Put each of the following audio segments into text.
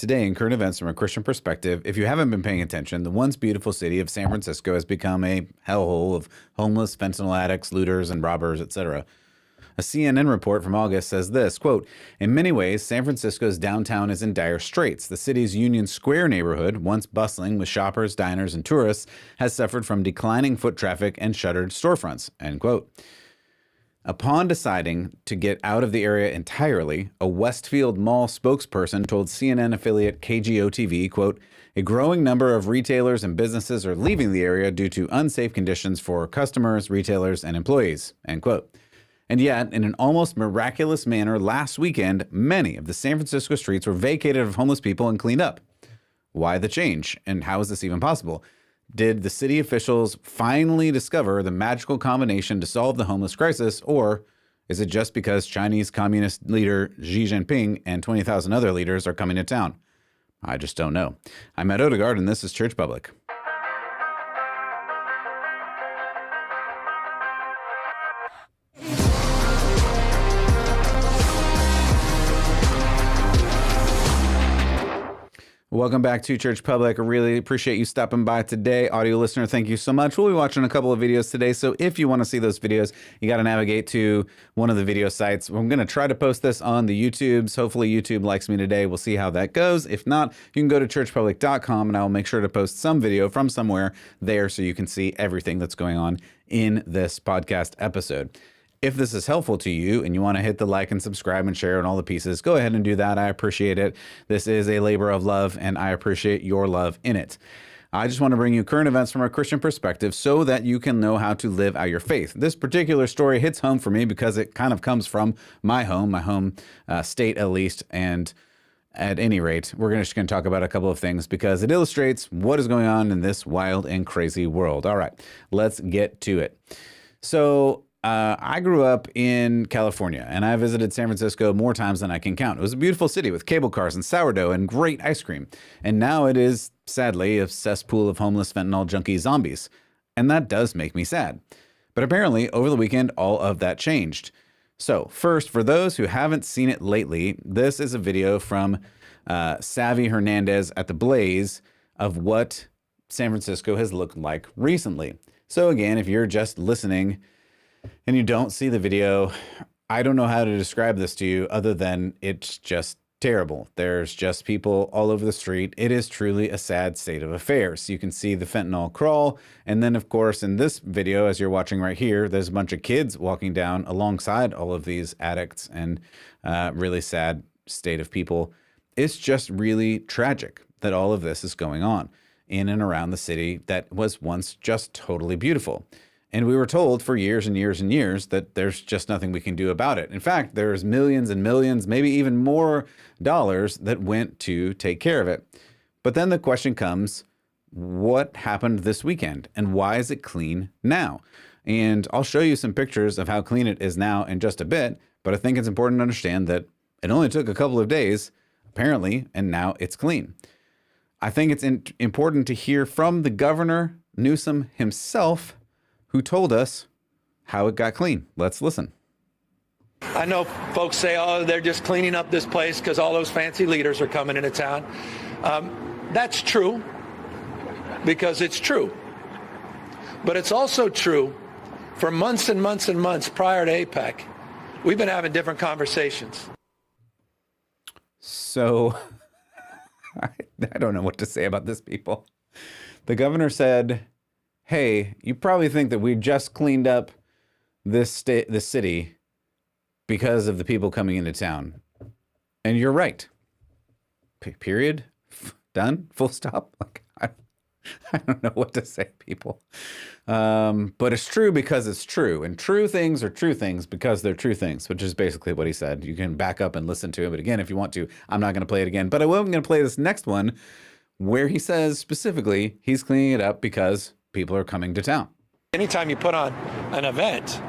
Today, in current events from a Christian perspective, if you haven't been paying attention, the once beautiful city of San Francisco has become a hellhole of homeless, fentanyl addicts, looters, and robbers, etc. A CNN report from August says this, quote, "In many ways, San Francisco's downtown is in dire straits. The city's Union Square neighborhood, once bustling with shoppers, diners, and tourists, has suffered from declining foot traffic and shuttered storefronts," end quote. Upon deciding to get out of the area entirely, a Westfield Mall spokesperson told CNN affiliate KGO-TV, quote, "A growing number of retailers and businesses are leaving the area due to unsafe conditions for customers, retailers, and employees," end quote. And yet, in an almost miraculous manner, last weekend, many of the San Francisco streets were vacated of homeless people and cleaned up. Why the change? And how is this even possible? Did the city officials finally discover the magical combination to solve the homeless crisis, or is it just because Chinese Communist leader Xi Jinping and 20,000 other leaders are coming to town? I just don't know. I'm Matt Odegaard, and this is Church Public. Welcome back to Church Public. I really appreciate you stopping by today. Audio listener, thank you so much. We'll be watching a couple of videos today, so if you want to see those videos, you got to navigate to one of the video sites. I'm going to try to post this on the YouTubes. Hopefully YouTube likes me today. We'll see how that goes. If not, you can go to churchpublic.com, and I will make sure to post some video from somewhere there so you can see everything that's going on in this podcast episode. If this is helpful to you and you want to hit the like and subscribe and share and all the pieces, go ahead and do that. I appreciate it. This is a labor of love, and I appreciate your love in it. I just want to bring you current events from a Christian perspective so that you can know how to live out your faith. This particular story hits home for me because it kind of comes from my home state at least, and at any rate, we're just going to talk about a couple of things because it illustrates what is going on in this wild and crazy world. All right, let's get to it. So, I grew up in California, and I visited San Francisco more times than I can count. It was a beautiful city with cable cars and sourdough and great ice cream. And now it is, sadly, a cesspool of homeless fentanyl junkie zombies. And that does make me sad. But apparently, over the weekend, all of that changed. So first, for those who haven't seen it lately, this is a video from Savvy Hernandez at the Blaze of what San Francisco has looked like recently. So again, if you're just listening and you don't see the video, I don't know how to describe this to you other than it's just terrible. There's just people all over the street. It is truly a sad state of affairs. You can see the fentanyl crawl. And then, of course, in this video, as you're watching right here, there's a bunch of kids walking down alongside all of these addicts and really sad state of people. It's just really tragic that all of this is going on in and around the city that was once just totally beautiful. And we were told for years and years and years that there's just nothing we can do about it. In fact, there's millions and millions, maybe even more dollars that went to take care of it. But then the question comes, what happened this weekend and why is it clean now? And I'll show you some pictures of how clean it is now in just a bit, but I think it's important to understand that it only took a couple of days, apparently, and now it's clean. I think it's important to hear from the governor, Newsom himself, who told us how it got clean. Let's listen. I know folks say, oh, they're just cleaning up this place because all those fancy leaders are coming into town. That's true, because it's true. But it's also true for months and months and months prior to APEC, we've been having different conversations. So I don't know what to say about this, people. The governor said, hey, you probably think that we just cleaned up this city because of the people coming into town. And you're right. Period. Done. Full stop. Like, I don't know what to say, people. But it's true because it's true. And true things are true things because they're true things, which is basically what he said. You can back up and listen to it. But again, if you want to, I'm not going to play it again. But I am going to play this next one where he says specifically he's cleaning it up because people are coming to town. Anytime you put on an event,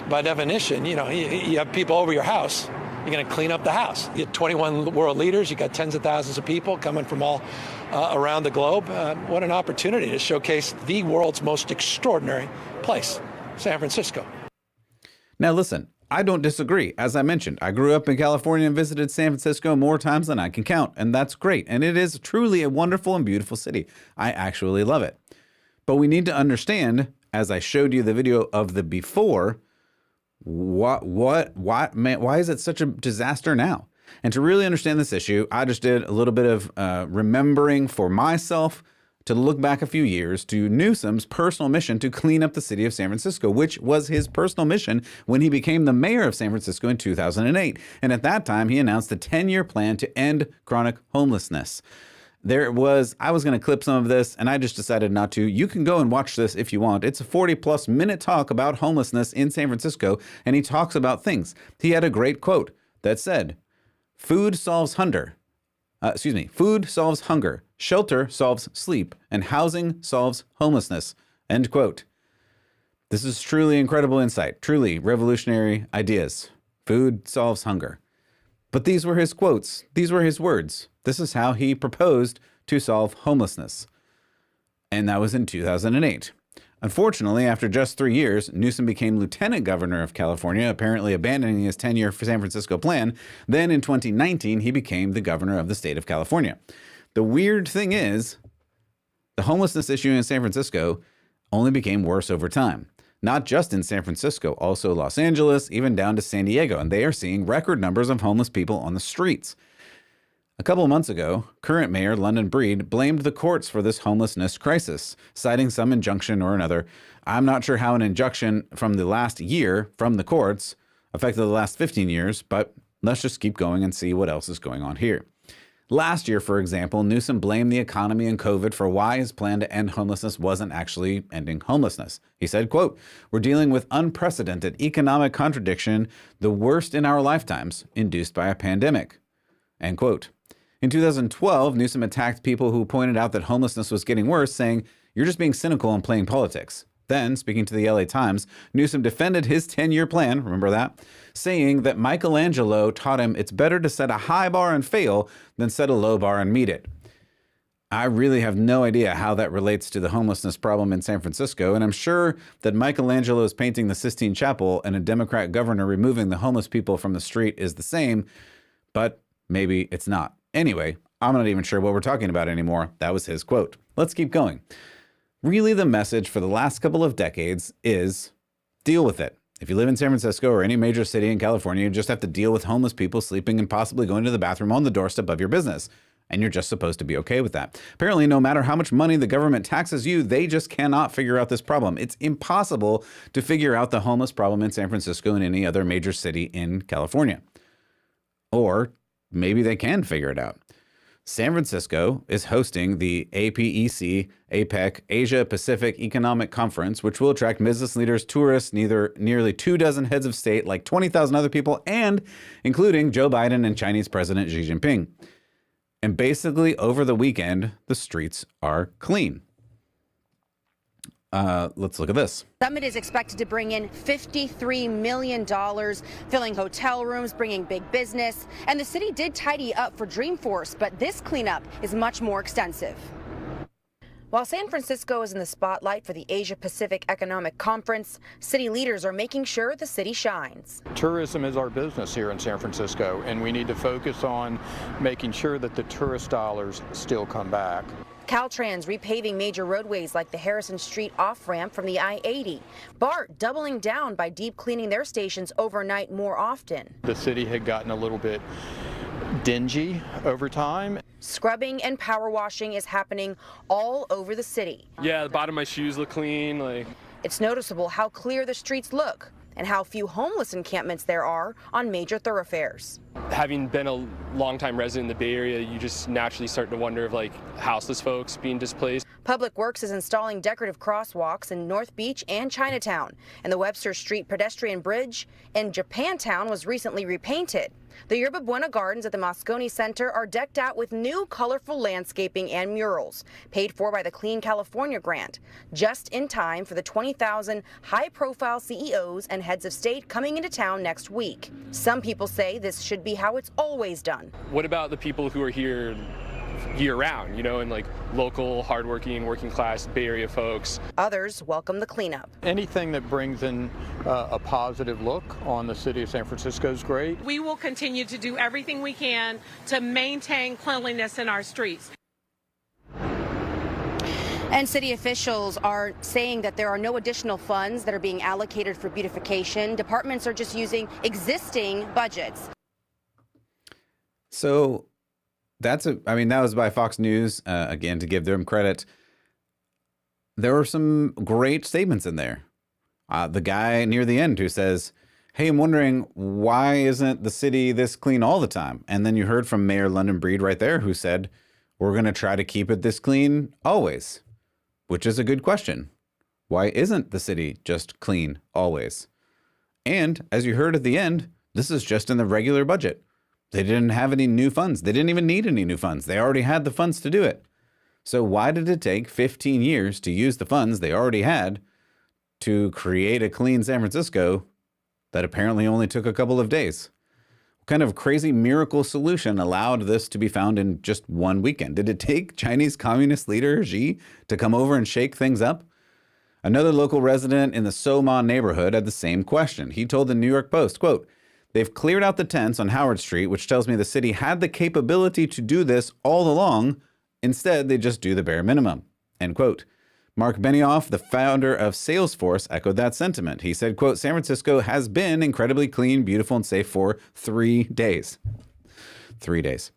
by definition, you have people over your house. You're going to clean up the house. You have 21 world leaders. You got tens of thousands of people coming from all around the globe. What an opportunity to showcase the world's most extraordinary place, San Francisco. Now, listen, I don't disagree. As I mentioned, I grew up in California and visited San Francisco more times than I can count, and that's great. And it is truly a wonderful and beautiful city. I actually love it. But we need to understand, as I showed you the video of the before, why is it such a disaster now? And to really understand this issue, I just did a little bit of remembering for myself to look back a few years to Newsom's personal mission to clean up the city of San Francisco, which was his personal mission when he became the mayor of San Francisco in 2008. And at that time, he announced a 10-year plan to end chronic homelessness. I was going to clip some of this, and I just decided not to. You can go and watch this if you want. It's a 40-plus minute talk about homelessness in San Francisco, and he talks about things. He had a great quote that said, food solves hunger, shelter solves sleep, and housing solves homelessness, end quote. This is truly incredible insight, truly revolutionary ideas. Food solves hunger. But these were his quotes. These were his words. This is how he proposed to solve homelessness. And that was in 2008. Unfortunately, after just 3 years, Newsom became lieutenant governor of California, apparently abandoning his 10-year San Francisco plan. Then in 2019, he became the governor of the state of California. The weird thing is, the homelessness issue in San Francisco only became worse over time. Not just in San Francisco, also Los Angeles, even down to San Diego, and they are seeing record numbers of homeless people on the streets. A couple of months ago, current mayor London Breed blamed the courts for this homelessness crisis, citing some injunction or another. I'm not sure how an injunction from the last year from the courts affected the last 15 years, but let's just keep going and see what else is going on here. Last year, for example, Newsom blamed the economy and COVID for why his plan to end homelessness wasn't actually ending homelessness. He said, quote, "We're dealing with unprecedented economic contradiction, the worst in our lifetimes, induced by a pandemic," end quote. In 2012, Newsom attacked people who pointed out that homelessness was getting worse, saying, "You're just being cynical and playing politics." Then, speaking to the LA Times, Newsom defended his 10-year plan, remember that, saying that Michelangelo taught him it's better to set a high bar and fail than set a low bar and meet it. I really have no idea how that relates to the homelessness problem in San Francisco, and I'm sure that Michelangelo's painting the Sistine Chapel and a Democrat governor removing the homeless people from the street is the same, but maybe it's not. Anyway, I'm not even sure what we're talking about anymore. That was his quote. Let's keep going. Really, the message for the last couple of decades is deal with it. If you live in San Francisco or any major city in California, you just have to deal with homeless people sleeping and possibly going to the bathroom on the doorstep of your business. And you're just supposed to be okay with that. Apparently, no matter how much money the government taxes you, they just cannot figure out this problem. It's impossible to figure out the homeless problem in San Francisco and any other major city in California. Or maybe they can figure it out. San Francisco is hosting the APEC Asia Pacific Economic Conference, which will attract business leaders, tourists, nearly 24 heads of state, like 20,000 other people, and including Joe Biden and Chinese President Xi Jinping. And basically, over the weekend, the streets are clean. Let's look at this. Summit is expected to bring in $53 million, filling hotel rooms, bringing big business. And the city did tidy up for Dreamforce, but this cleanup is much more extensive. While San Francisco is in the spotlight for the Asia Pacific Economic Conference, city leaders are making sure the city shines. Tourism is our business here in San Francisco, and we need to focus on making sure that the tourist dollars still come back. Caltrans repaving major roadways like the Harrison Street off-ramp from the I-80. BART doubling down by deep cleaning their stations overnight more often. The city had gotten a little bit dingy over time. Scrubbing and power washing is happening all over the city. Yeah, the bottom of my shoes look clean. It's noticeable how clear the streets look and how few homeless encampments there are on major thoroughfares. Having been a longtime resident in the Bay Area, you just naturally start to wonder of houseless folks being displaced. Public Works is installing decorative crosswalks in North Beach and Chinatown, and the Webster Street pedestrian bridge in Japantown was recently repainted. The Yerba Buena Gardens at the Moscone Center are decked out with new colorful landscaping and murals, paid for by the Clean California grant, just in time for the 20,000 high-profile CEOs and heads of state coming into town next week. Some people say this should be how it's always done. What about the people who are here year round, you know, and like local, hardworking, working class Bay Area folks. Others welcome the cleanup. Anything that brings in a positive look on the city of San Francisco is great. We will continue to do everything we can to maintain cleanliness in our streets. And city officials are saying that there are no additional funds that are being allocated for beautification. Departments are just using existing budgets. So that was by Fox News, again, to give them credit. There were some great statements in there. The guy near the end who says, hey, I'm wondering, why isn't the city this clean all the time? And then you heard from Mayor London Breed right there who said, we're going to try to keep it this clean always, which is a good question. Why isn't the city just clean always? And as you heard at the end, this is just in the regular budget. They didn't have any new funds. They didn't even need any new funds. They already had the funds to do it. So why did it take 15 years to use the funds they already had to create a clean San Francisco that apparently only took a couple of days? What kind of crazy miracle solution allowed this to be found in just one weekend? Did it take Chinese Communist leader Xi to come over and shake things up? Another local resident in the Soma neighborhood had the same question. He told the New York Post, quote, they've cleared out the tents on Howard Street, which tells me the city had the capability to do this all along. Instead, they just do the bare minimum, end quote. Mark Benioff, the founder of Salesforce, echoed that sentiment. He said, quote, San Francisco has been incredibly clean, beautiful, and safe for 3 days. 3 days.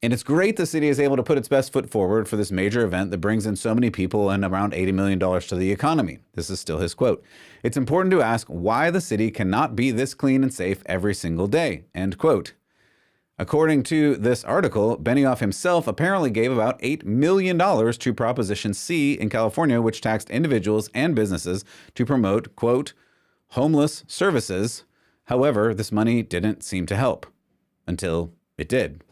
And it's great the city is able to put its best foot forward for this major event that brings in so many people and around $80 million to the economy. This is still his quote. It's important to ask why the city cannot be this clean and safe every single day, end quote. According to this article, Benioff himself apparently gave about $8 million to Proposition C in California, which taxed individuals and businesses to promote, quote, homeless services. However, this money didn't seem to help until it did.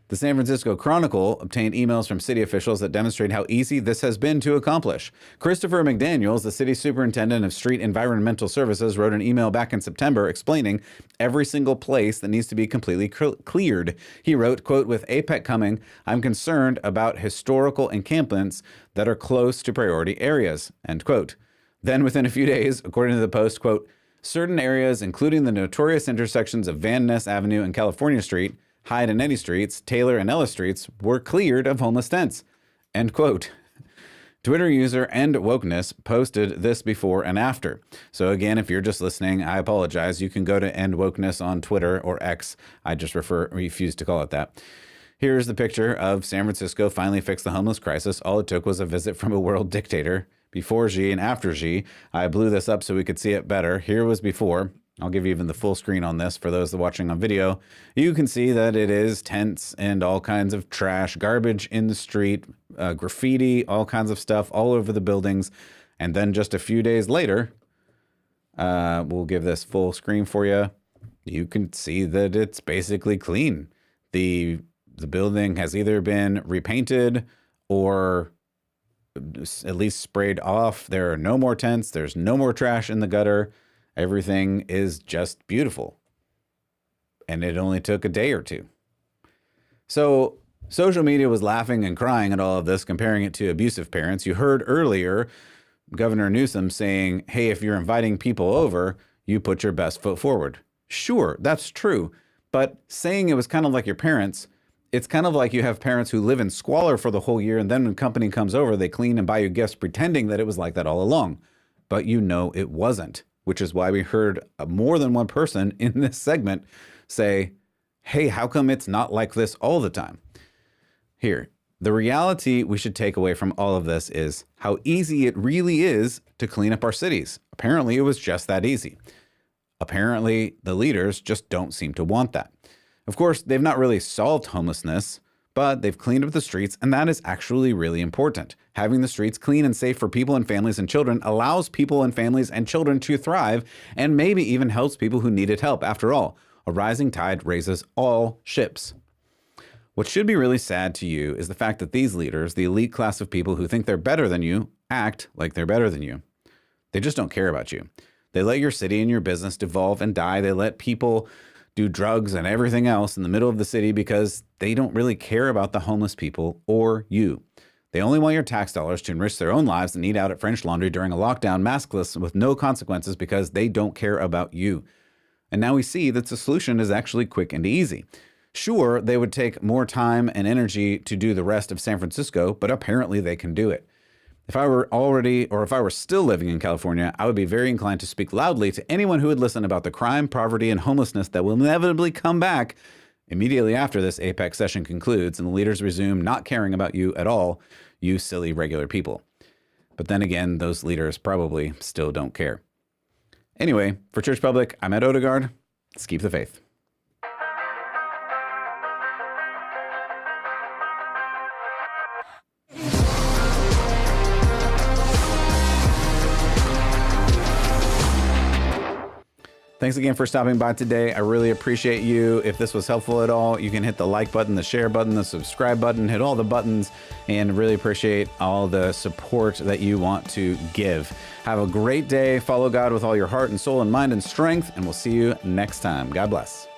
The San Francisco Chronicle obtained emails from city officials that demonstrate how easy this has been to accomplish. Christopher McDaniels, the city superintendent of street environmental services, wrote an email back in September explaining every single place that needs to be completely cleared. He wrote, quote, with APEC coming, I'm concerned about historical encampments that are close to priority areas, end quote. Then within a few days, according to the Post, quote, certain areas, including the notorious intersections of Van Ness Avenue and California Street, Hyde and Eddy Streets, Taylor and Ellis Streets were cleared of homeless tents, end quote. Twitter user End Wokeness posted this before and after. So again, if you're just listening, I apologize. You can go to End Wokeness on Twitter or X. I just refuse to call it that. Here's the picture of San Francisco finally fixed the homeless crisis. All it took was a visit from a world dictator. Before Xi and after Xi. I blew this up so we could see it better. Here was before. I'll give you even the full screen on this for those watching on video. You can see that it is tents and all kinds of trash, garbage in the street, graffiti, all kinds of stuff all over the buildings. And then just a few days later, we'll give this full screen for you. You can see that it's basically clean. The building has either been repainted or at least sprayed off. There are no more tents. There's no more trash in the gutter. Everything is just beautiful. And it only took a day or two. So social media was laughing and crying at all of this, comparing it to abusive parents. You heard earlier Governor Newsom saying, hey, if you're inviting people over, you put your best foot forward. Sure, that's true. But saying it was kind of like your parents, it's kind of like you have parents who live in squalor for the whole year, and then when company comes over, they clean and buy you gifts pretending that it was like that all along. But you know it wasn't. Which is why we heard more than one person in this segment say, hey, how come it's not like this all the time? Here, the reality we should take away from all of this is how easy it really is to clean up our cities. Apparently, it was just that easy. Apparently, the leaders just don't seem to want that. Of course, they've not really solved homelessness, but they've cleaned up the streets, and that is actually really important. Having the streets clean and safe for people and families and children allows people and families and children to thrive, and maybe even helps people who needed help. After all, a rising tide raises all ships. What should be really sad to you is the fact that these leaders, the elite class of people who think they're better than you, act like they're better than you. They just don't care about you. They let your city and your business devolve and die. They let people do drugs and everything else in the middle of the city because they don't really care about the homeless people or you. They only want your tax dollars to enrich their own lives and eat out at French Laundry during a lockdown maskless with no consequences because they don't care about you. And now we see that the solution is actually quick and easy. Sure, they would take more time and energy to do the rest of San Francisco, but apparently they can do it. If I were still living in California, I would be very inclined to speak loudly to anyone who would listen about the crime, poverty, and homelessness that will inevitably come back immediately after this APEC session concludes and the leaders resume not caring about you at all, you silly regular people. But then again, those leaders probably still don't care. Anyway, for Church Public, I'm Ed Odegaard. Let's keep the faith. Thanks again for stopping by today. I really appreciate you. If this was helpful at all, you can hit the like button, the share button, the subscribe button, hit all the buttons, and really appreciate all the support that you want to give. Have a great day. Follow God with all your heart and soul and mind and strength, and we'll see you next time. God bless.